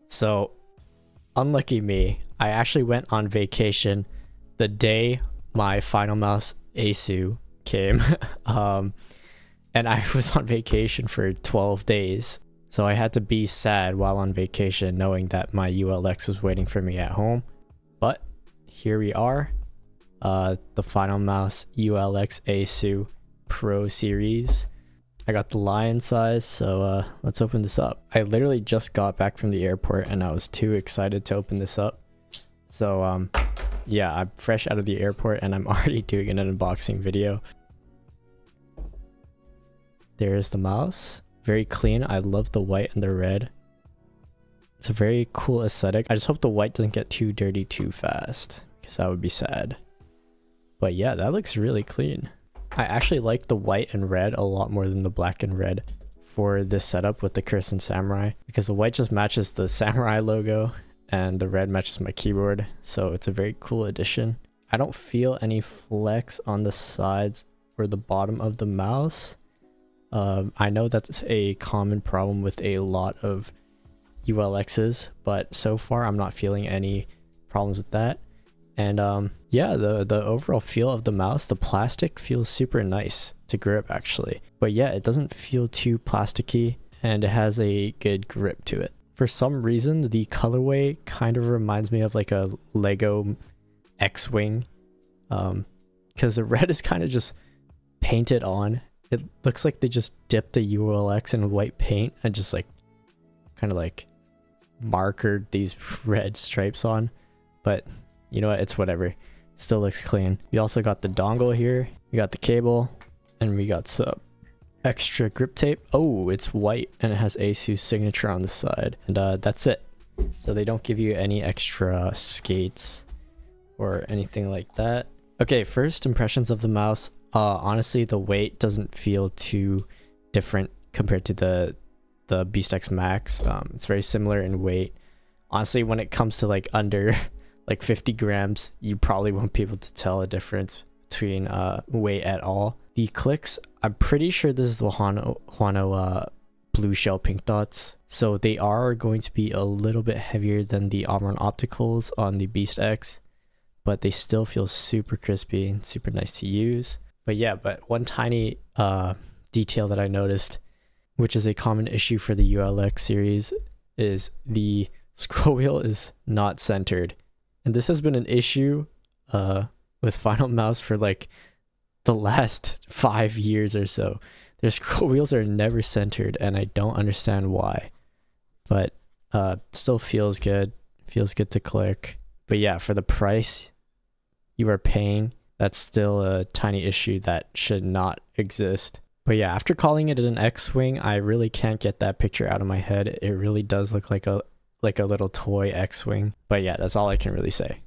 So, unlucky me, I actually went on vacation the day my Finalmouse ACEU came. And I was on vacation for 12 days. So I had to be sad while on vacation knowing that my ULX was waiting for me at home. But here we are. The Finalmouse ULX ACEU Pro Series. I got the lion size, so let's open this up. I literally just got back from the airport and I was too excited to open this up. So yeah, I'm fresh out of the airport and I'm already doing an unboxing video. There's the mouse. Very clean. I love the white and the red. It's a very cool aesthetic. I just hope the white doesn't get too dirty too fast, because that would be sad. But yeah, that looks really clean. I actually like the white and red a lot more than the black and red for this setup with the curse and samurai, because the white just matches the samurai logo and the red matches my keyboard, so it's a very cool addition. I don't feel any flex on the sides or the bottom of the mouse. I know that's a common problem with a lot of ULXs, but so far I'm not feeling any problems with that. And yeah, the overall feel of the mouse, the plastic feels super nice to grip actually. But yeah, it doesn't feel too plasticky and it has a good grip to it. For some reason, the colorway kind of reminds me of like a Lego X-Wing, because the red is kind of just painted on. It looks like they just dipped the ULX in white paint and just like kind of like markered these red stripes on. But you know what, it's whatever. Still looks clean. We also got the dongle here. We got the cable and we got some extra grip tape. Oh, it's white and it has ACEU's signature on the side. And that's it. So they don't give you any extra skates or anything like that. Okay, first impressions of the mouse. Honestly, the weight doesn't feel too different compared to the Beast X Max. It's very similar in weight. Honestly, when it comes to like under like 50 grams, you probably won't be able to tell a difference between weight at all. The clicks, I'm pretty sure this is the Huano blue shell pink dots. So they are going to be a little bit heavier than the Omron Opticals on the Beast X, but they still feel super crispy and super nice to use. But yeah, but one tiny detail that I noticed, which is a common issue for the ULX series, is the scroll wheel is not centered. And this has been an issue with Finalmouse for like the last 5 years or so. Their scroll wheels are never centered and I don't understand why. But still feels good. Feels good to click. But yeah, for the price you are paying, that's still a tiny issue that should not exist. But yeah, after calling it an X-Wing, I really can't get that picture out of my head. It really does look like a little toy X-Wing. But yeah, that's all I can really say.